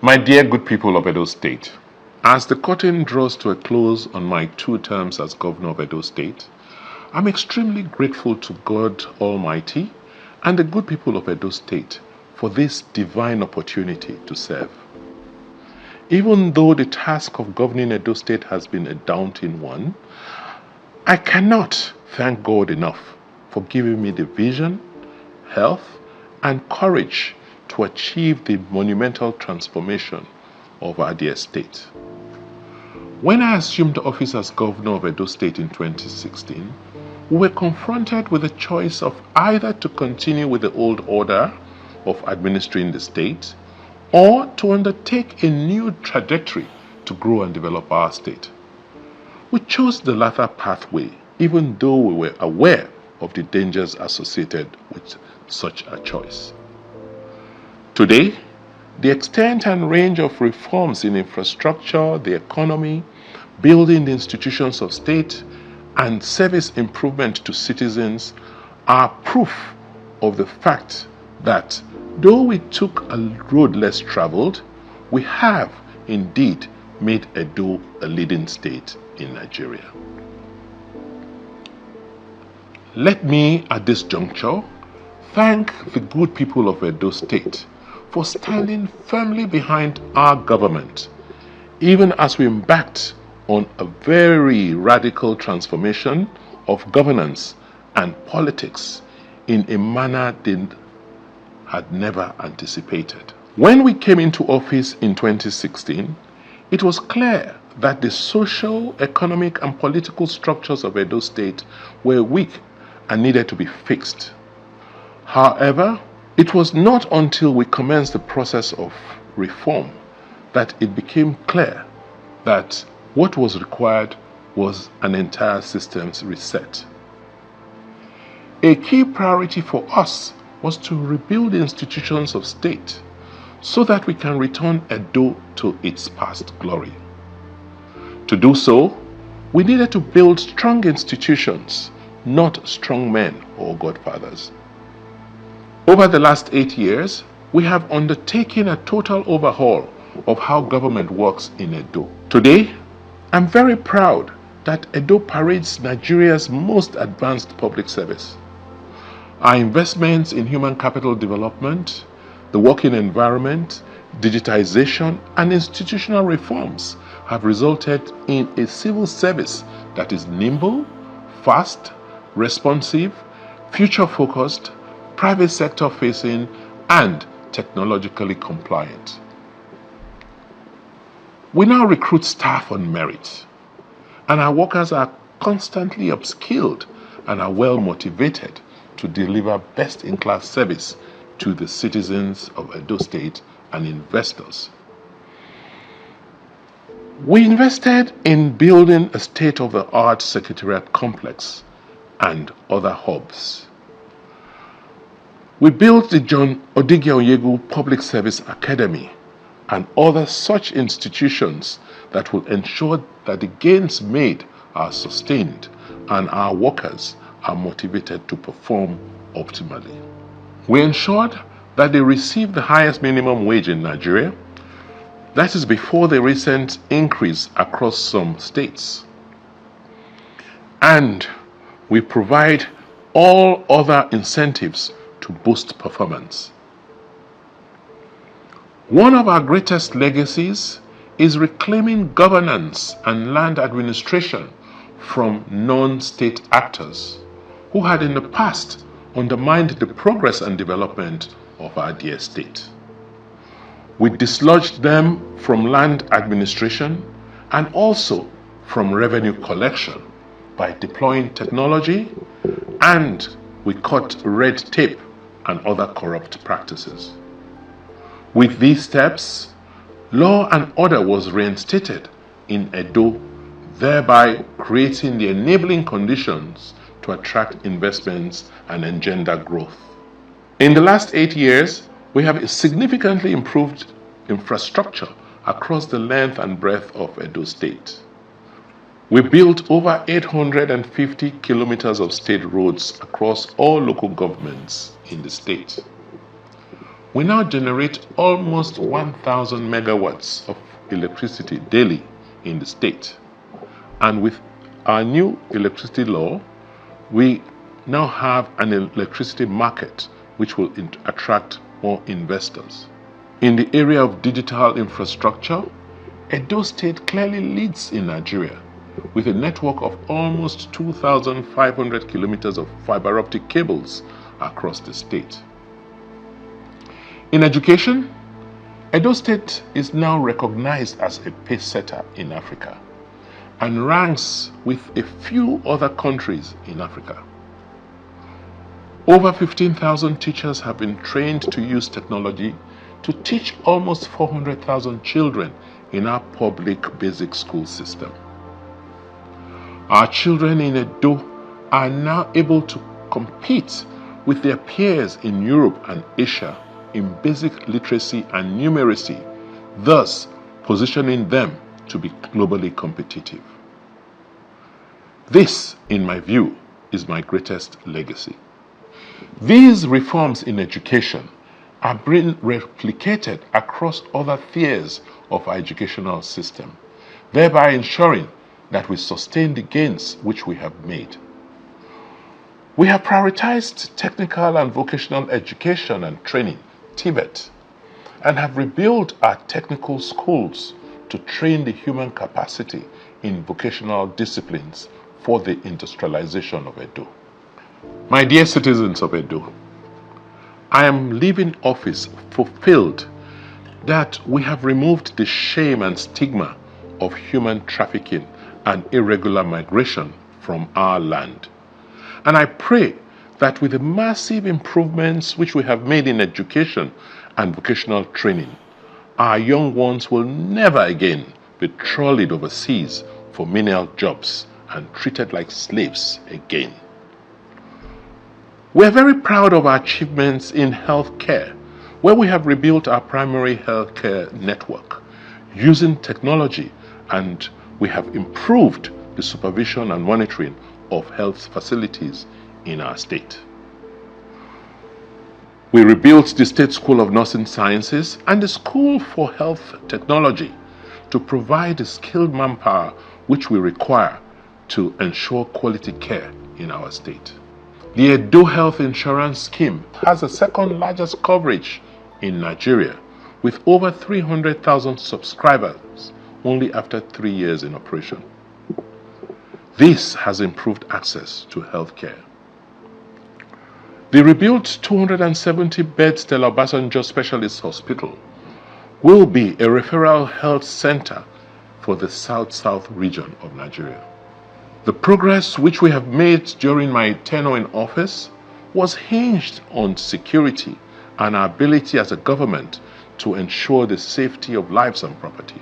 My dear good people of Edo State, as the curtain draws to a close on my 2 terms as Governor of Edo State, I'm extremely grateful to God Almighty and the good people of Edo State for this divine opportunity to serve. Even though the task of governing Edo State has been a daunting one, I cannot thank God enough for giving me the vision, health, and courage to achieve the monumental transformation of our dear state. When I assumed office as Governor of Edo State in 2016, we were confronted with a choice of either to continue with the old order of administering the state or to undertake a new trajectory to grow and develop our state. We chose the latter pathway, even though we were aware of the dangers associated with such a choice. Today, the extent and range of reforms in infrastructure, the economy, building the institutions of state, and service improvement to citizens are proof of the fact that though we took a road less traveled, we have indeed made Edo a leading state in Nigeria. Let me, at this juncture, thank the good people of Edo State for standing firmly behind our government, even as we embarked on a very radical transformation of governance and politics in a manner they had never anticipated. When we came into office in 2016, it was clear that the social, economic, and political structures of Edo State were weak and needed to be fixed. However, it was not until we commenced the process of reform that it became clear that what was required was an entire systems reset. A key priority for us was to rebuild the institutions of state so that we can return Edo to its past glory. To do so, we needed to build strong institutions, not strong men or godfathers. Over the last 8 years, we have undertaken a total overhaul of how government works in Edo. Today, I'm very proud that Edo parades Nigeria's most advanced public service. Our investments in human capital development, the working environment, digitization, and institutional reforms have resulted in a civil service that is nimble, fast, responsive, future-focused, private sector facing, and technologically compliant. We now recruit staff on merit, and our workers are constantly upskilled and are well motivated to deliver best-in-class service to the citizens of Edo State and investors. We invested in building a state-of-the-art secretariat complex and other hubs. We built the John Odighionyegu Public Service Academy and other such institutions that will ensure that the gains made are sustained and our workers are motivated to perform optimally. We ensured that they receive the highest minimum wage in Nigeria. That is before the recent increase across some states. And we provide all other incentives to boost performance. One of our greatest legacies is reclaiming governance and land administration from non-state actors who had in the past undermined the progress and development of our dear state. We dislodged them from land administration and also from revenue collection by deploying technology, and we cut red tape and other corrupt practices. With these steps, law and order was reinstated in Edo, thereby creating the enabling conditions to attract investments and engender growth. In the last 8 years, we have significantly improved infrastructure across the length and breadth of Edo State. We built over 850 kilometers of state roads across all local governments in the state. We now generate almost 1,000 megawatts of electricity daily in the state. And with our new electricity law, we now have an electricity market which will attract more investors. In the area of digital infrastructure, Edo State clearly leads in Nigeria with a network of almost 2,500 kilometers of fiber optic cables across the state. In education, Edo State is now recognized as a pace setter in Africa and ranks with a few other countries in Africa. Over 15,000 teachers have been trained to use technology to teach almost 400,000 children in our public basic school system. Our children in Edo are now able to compete with their peers in Europe and Asia in basic literacy and numeracy, thus positioning them to be globally competitive. This, in my view, is my greatest legacy. These reforms in education are being replicated across other spheres of our educational system, thereby ensuring that we sustain the gains which we have made. We have prioritized technical and vocational education and training, TVET, and have rebuilt our technical schools to train the human capacity in vocational disciplines for the industrialization of Edo. My dear citizens of Edo, I am leaving office fulfilled that we have removed the shame and stigma of human trafficking and irregular migration from our land. And I pray that with the massive improvements which we have made in education and vocational training, our young ones will never again be trolleyed overseas for menial jobs and treated like slaves again. We are very proud of our achievements in healthcare, where we have rebuilt our primary healthcare network using technology, and we have improved the supervision and monitoring of health facilities in our state. We rebuilt the State School of Nursing Sciences and the School for Health Technology to provide the skilled manpower which we require to ensure quality care in our state. The Edo Health Insurance Scheme has the second largest coverage in Nigeria, with over 300,000 subscribers only after 3 years in operation. This has improved access to healthcare. The rebuilt 270-bed Stella Obasanjo Specialist Hospital will be a referral health center for the South-South region of Nigeria. The progress which we have made during my tenure in office was hinged on security and our ability as a government to ensure the safety of lives and property.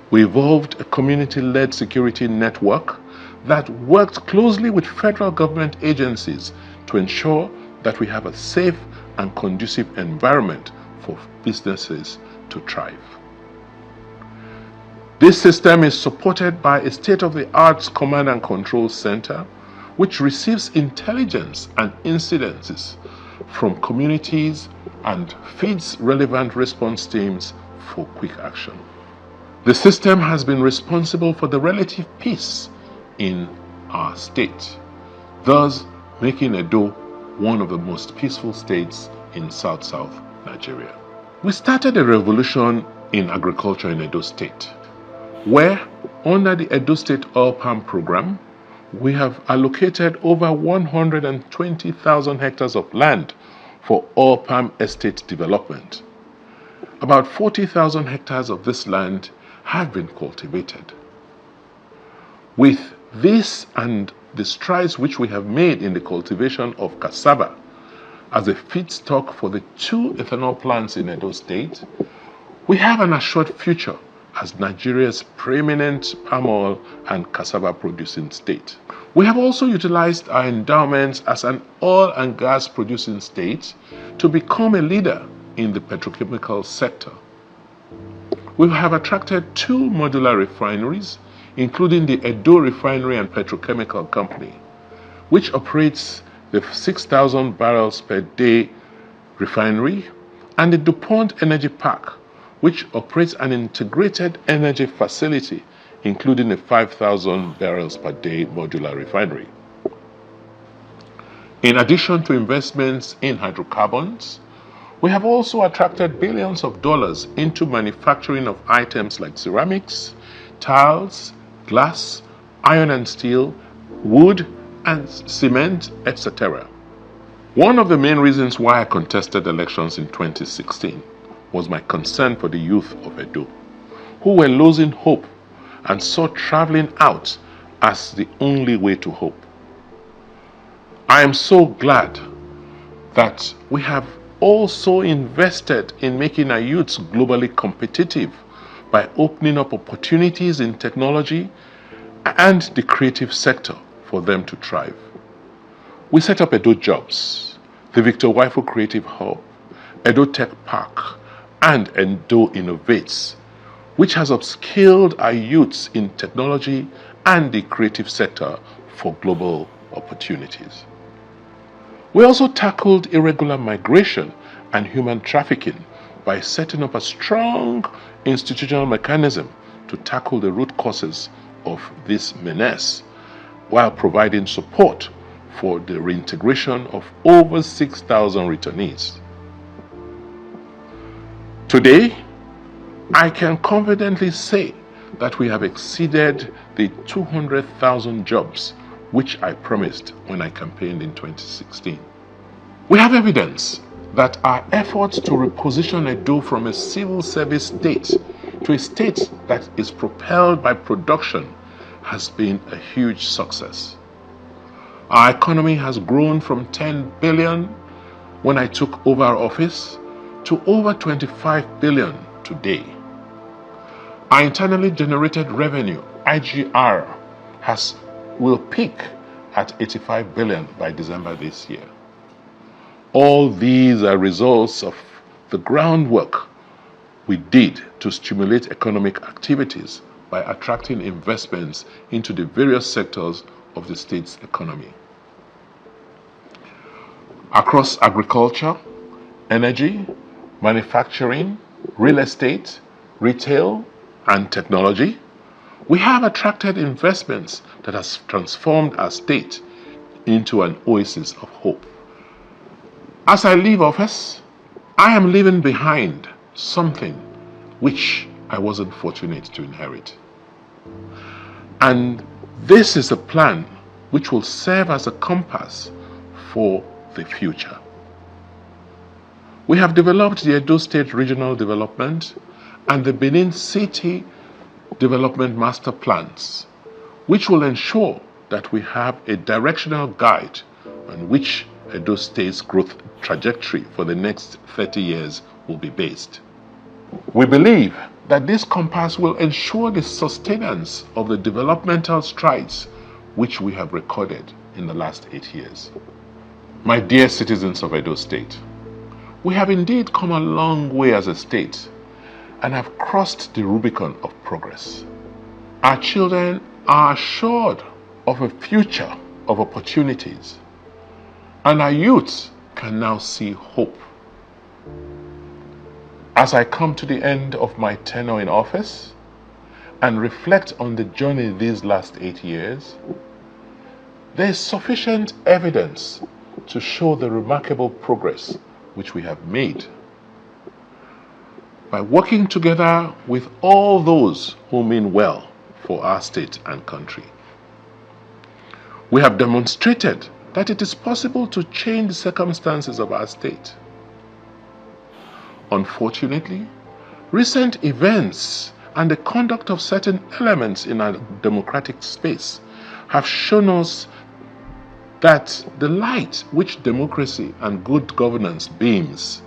We evolved a community-led security network that worked closely with federal government agencies to ensure that we have a safe and conducive environment for businesses to thrive. This system is supported by a state-of-the-art command and control center which receives intelligence and incidences from communities and feeds relevant response teams for quick action. The system has been responsible for the relative peace in our state, thus making Edo one of the most peaceful states in South-South Nigeria. We started a revolution in agriculture in Edo State, where under the Edo State Oil Palm Program, we have allocated over 120,000 hectares of land for oil palm estate development. About 40,000 hectares of this land have been cultivated. With this and the strides which we have made in the cultivation of cassava as a feedstock for the 2 ethanol plants in Edo State, we have an assured future as Nigeria's preeminent palm oil and cassava producing state. We have also utilized our endowments as an oil and gas producing state to become a leader in the petrochemical sector. We have attracted 2 modular refineries, including the Edo Refinery and Petrochemical Company, which operates the 6,000 barrels per day Refinery, and the DuPont Energy Park, which operates an integrated energy facility, including a 5,000 barrels per day modular refinery. In addition to investments in hydrocarbons, we have also attracted billions of dollars into manufacturing of items like ceramics, tiles, glass, iron and steel, wood, and cement, etc. One of the main reasons why I contested elections in 2016 was my concern for the youth of Edo, who were losing hope and saw traveling out as the only way to hope. I am so glad that we have also invested in making our youths globally competitive by opening up opportunities in technology and the creative sector for them to thrive. We set up Edo Jobs, the Victor Waifo Creative Hub, Edo Tech Park, and Edo Innovates, which has upskilled our youths in technology and the creative sector for global opportunities. We also tackled irregular migration and human trafficking by setting up a strong institutional mechanism to tackle the root causes of this menace, while providing support for the reintegration of over 6,000 returnees. Today, I can confidently say that we have exceeded the 200,000 jobs which I promised when I campaigned in 2016. We have evidence that our efforts to reposition Edo from a civil service state to a state that is propelled by production has been a huge success. Our economy has grown from 10 billion when I took over office to over 25 billion today. Our internally generated revenue, IGR, will peak at 85 billion by December this year. All these are results of the groundwork we did to stimulate economic activities by attracting investments into the various sectors of the state's economy. Across agriculture, energy, manufacturing, real estate, retail, and technology, we have attracted investments that has transformed our state into an oasis of hope. As I leave office, I am leaving behind something which I wasn't fortunate to inherit. And this is a plan which will serve as a compass for the future. We have developed the Edo State Regional Development and the Benin City Development Master Plans, which will ensure that we have a directional guide on which Edo State's growth trajectory for the next 30 years will be based. We believe that this compass will ensure the sustenance of the developmental strides which we have recorded in the last 8 years. My dear citizens of Edo State, we have indeed come a long way as a state and have crossed the Rubicon of progress. Our children are assured of a future of opportunities, and our youths can now see hope. As I come to the end of my tenure in office and reflect on the journey these last 8 years, there is sufficient evidence to show the remarkable progress which we have made. By working together with all those who mean well for our state and country, we have demonstrated that it is possible to change the circumstances of our state. Unfortunately, recent events and the conduct of certain elements in our democratic space have shown us that the light which democracy and good governance beams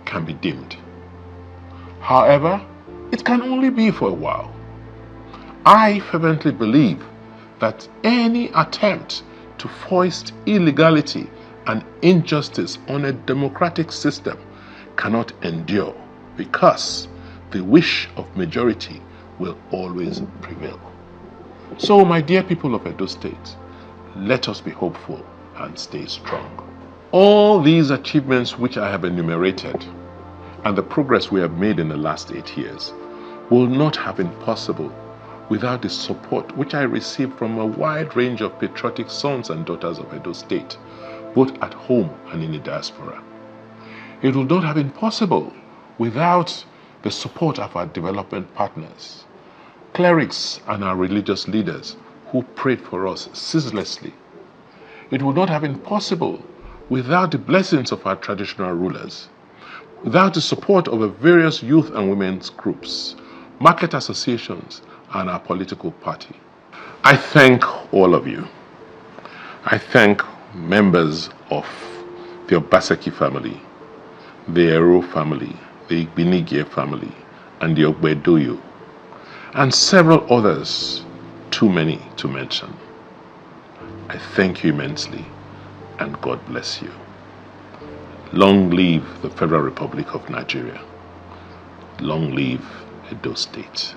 can be dimmed. However, it can only be for a while. I fervently believe that any attempt to foist illegality and injustice on a democratic system cannot endure, because the wish of majority will always prevail. So, my dear people of Edo State, let us be hopeful and stay strong. All these achievements which I have enumerated and the progress we have made in the last 8 years will not have been possible without the support which I received from a wide range of patriotic sons and daughters of Edo State, both at home and in the diaspora. It would not have been possible without the support of our development partners, clerics and our religious leaders who prayed for us ceaselessly. It would not have been possible without the blessings of our traditional rulers, without the support of the various youth and women's groups, market associations, and our political party. I thank all of you. I thank members of the Obaseki family, the Ero family, the Igbinigie family, and the Ogbedoyo, and several others, too many to mention. I thank you immensely, and God bless you. Long live the Federal Republic of Nigeria. Long live Edo State.